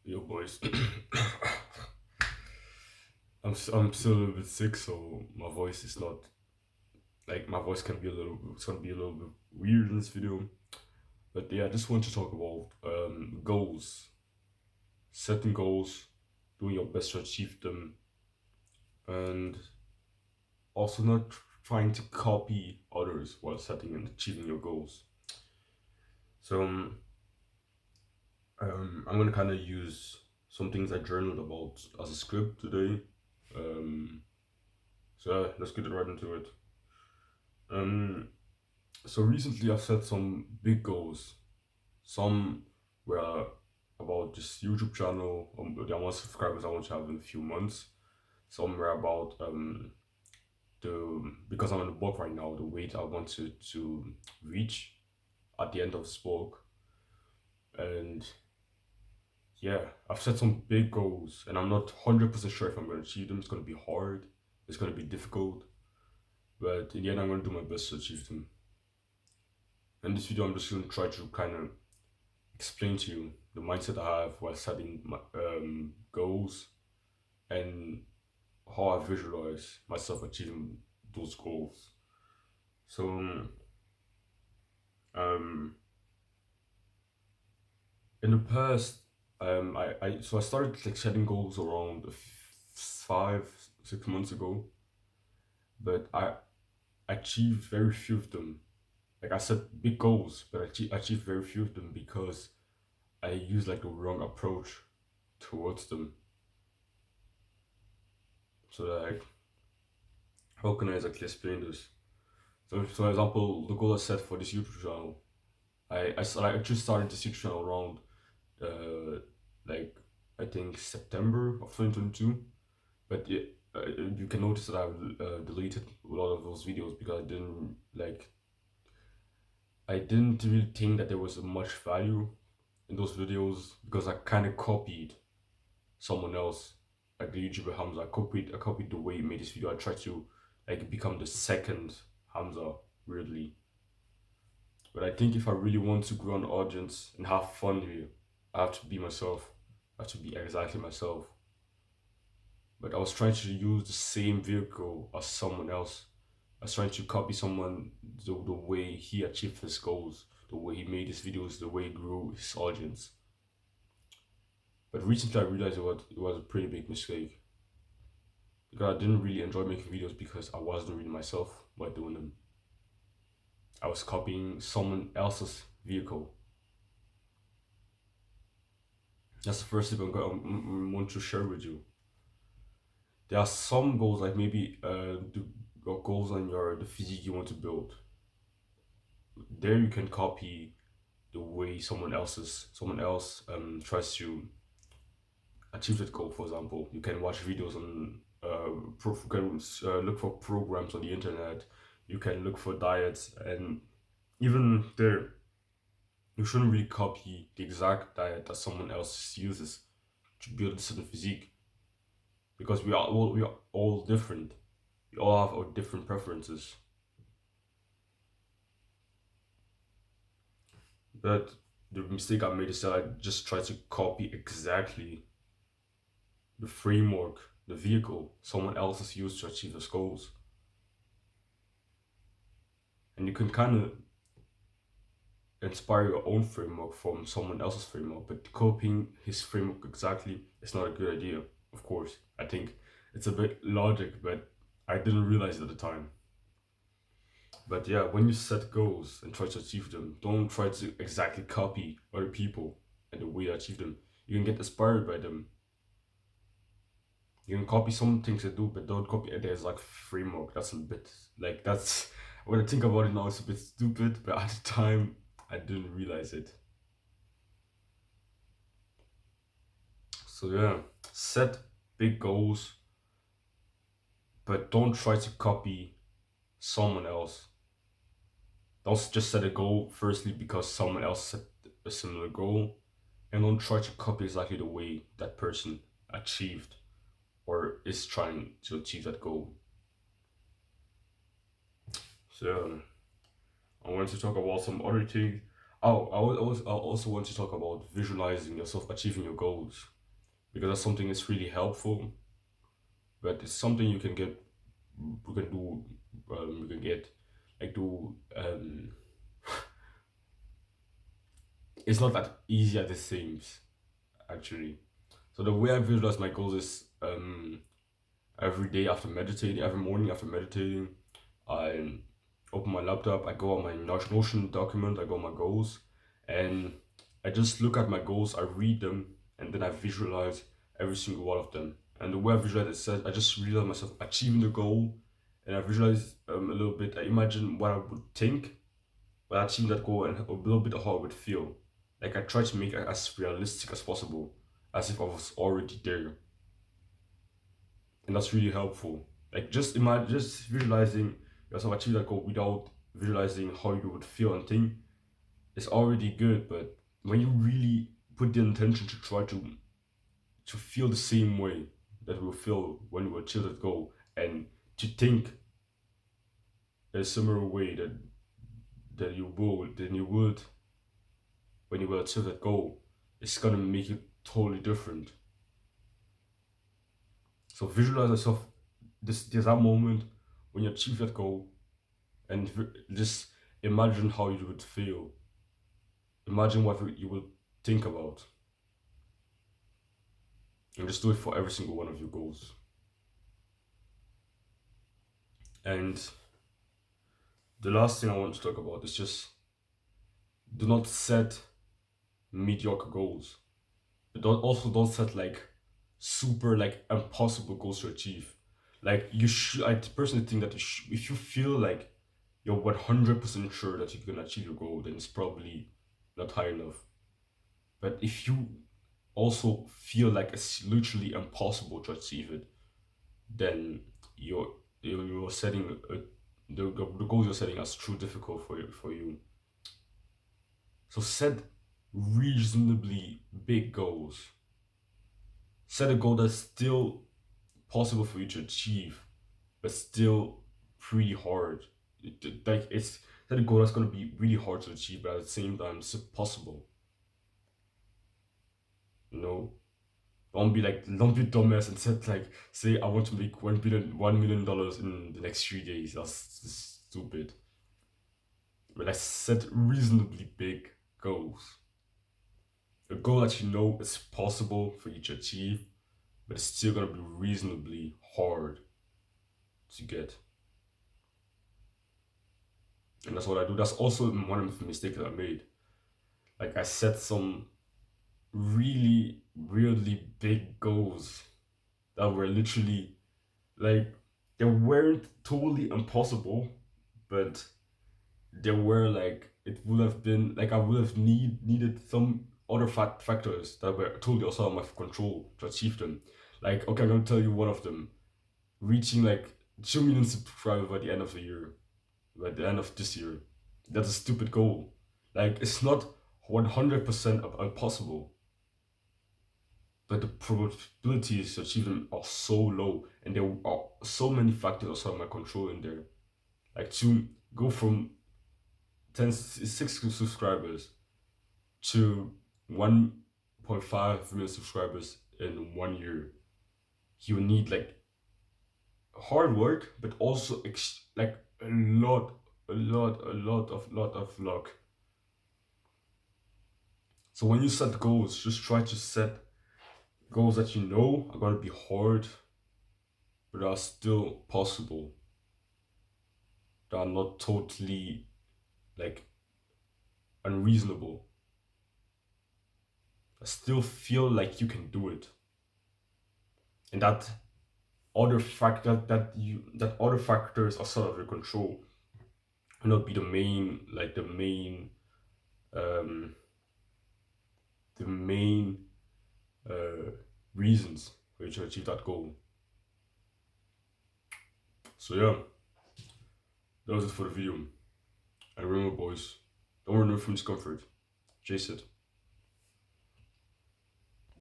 Yo, boys. I'm still a little bit sick, so my voice is not like my voice can be a little. It's gonna be a little bit weird in this video. But yeah, I just want to talk about goals, setting goals, doing your best to achieve them, and also not trying to copy others while setting and achieving your goals. So I'm gonna kind of use some things I journaled about as a script today. Um, so yeah, let's get right into it. Um, so recently I've set some big goals. Some were about this YouTube channel, the amount of subscribers I want to have in a few months. Some were about the because I'm on the bulk right now, the weight I want to reach at the end of this bulk. And yeah, I've set some big goals, and I'm not 100% sure if I'm going to achieve them. It's going to be hard. It's going to be difficult, but in the end, I'm going to do my best to achieve them. In this video, I'm just going to try to kind of explain to you the mindset I have while setting my goals and how I visualize myself achieving those goals. So, um, in the past, I started like setting goals around 5 6 months ago, but I achieved very few of them. Like I set big goals, but achieved very few of them because I used like the wrong approach towards them. So like, how can I exactly explain this? So, for example, the goal I set for this YouTube channel, I just started this YouTube channel around, uh, like I think September of 2022. But you can notice that I've deleted a lot of those videos because I didn't really think that there was much value in those videos because I kind of copied someone else, like the YouTuber Hamza. I copied the way he made this video. I tried to like become the second Hamza, weirdly. But I think if I really want to grow an audience and have fun here, I have to be myself. I have to be exactly myself. But I was trying to use the same vehicle as someone else. I was trying to copy someone, the way he achieved his goals, the way he made his videos, the way he grew his audience. But recently I realized it was a pretty big mistake because I didn't really enjoy making videos because I wasn't really myself by doing them. I was copying someone else's vehicle. That's the first tip want to share with you. There are some goals like maybe your goals on the physique you want to build. There you can copy the way someone else tries to achieve that goal. For example, you can watch videos on you can look for programs on the internet. You can look for diets, and even there, you shouldn't really copy the exact diet that someone else uses to build a certain physique because we are all different. We all have our different preferences. But the mistake I made is that I just tried to copy exactly the framework, the vehicle someone else has used to achieve those goals. And you can kind of inspire your own framework from someone else's framework, but copying his framework exactly is not a good idea, of course. I think it's a bit logic, but I didn't realize it at the time. But yeah, when you set goals and try to achieve them, don't try to exactly copy other people and the way they achieve them. You can get inspired by them. You can copy some things they do, but don't copy their like framework. That's a bit like that's when I think about it now, it's a bit stupid, but at the time I didn't realize it. So yeah, set big goals, but don't try to copy someone else. Don't just set a goal firstly because someone else set a similar goal, and don't try to copy exactly the way that person achieved or is trying to achieve that goal. So I want to talk about some other things. Oh, I also want to talk about visualizing yourself achieving your goals. because that's something that's really helpful, but it's something you can get, you can do, you can get, like do, it's not that easy as it seems, actually. So the way I visualize my goals is every day after meditating, every morning after meditating, I open my laptop, I go on my Notion document, I go on my goals, and I just look at my goals, I read them, and then I visualize every single one of them. And the way I visualize it says, I just visualize myself achieving the goal, and I visualize a little bit, I imagine what I would think by achieving that goal and a little bit of how it would feel. Like I try to make it as realistic as possible, as if I was already there, and that's really helpful. Like just imagine, just visualizing yourself achieve that goal without visualizing how you would feel and think is already good. But when you really put the intention to try to feel the same way that we feel when we achieve that goal, and to think in a similar way that you would when you will achieve that goal, it's gonna make it totally different. So visualize yourself this that moment when you achieve that goal, and just imagine how you would feel. Imagine what you would think about, and just do it for every single one of your goals. And the last thing I want to talk about is just do not set mediocre goals. But don't set like super like impossible goals to achieve. Like you should. I personally think that if you feel like you're 100% sure that you can achieve your goal, then it's probably not high enough. But if you also feel like it's literally impossible to achieve it, then you're you're setting the goals you're setting as too difficult for you. So set reasonably big goals. Set a goal that's still possible for you to achieve, but still pretty hard. Like it's set a goal that's gonna be really hard to achieve, but at the same time it's possible. You know, don't be dumbass and set like say I want to make $1 million in the next 3 days. That's just stupid. But like set reasonably big goals. A goal that you know is possible for you to achieve, but it's still gonna be reasonably hard to get. And that's what I do. That's also one of the mistakes that I made. Like I set some really weirdly big goals that were literally like they weren't totally impossible, but they were like it would have been like I would have needed some other factors that were totally outside of my control to achieve them. Like okay, I'm gonna tell you one of them: reaching like 2 million subscribers by the end of the year, by the end of this year. That's a stupid goal. Like it's not 100% impossible, but the probabilities to achieve them are so low, and there are so many factors outside of my control in there. Like to go from 6 subscribers to 1.5 million subscribers in 1 year, you need like hard work, but also like a lot of luck. So when you set goals, just try to set goals that you know are gonna be hard, but are still possible. That are not totally like unreasonable. I still feel like you can do it, and that other factors outside of your control will not be um the main uh reasons for you to achieve that goal. So yeah, that was it for the video. And remember, boys, don't run away from discomfort. Chase it.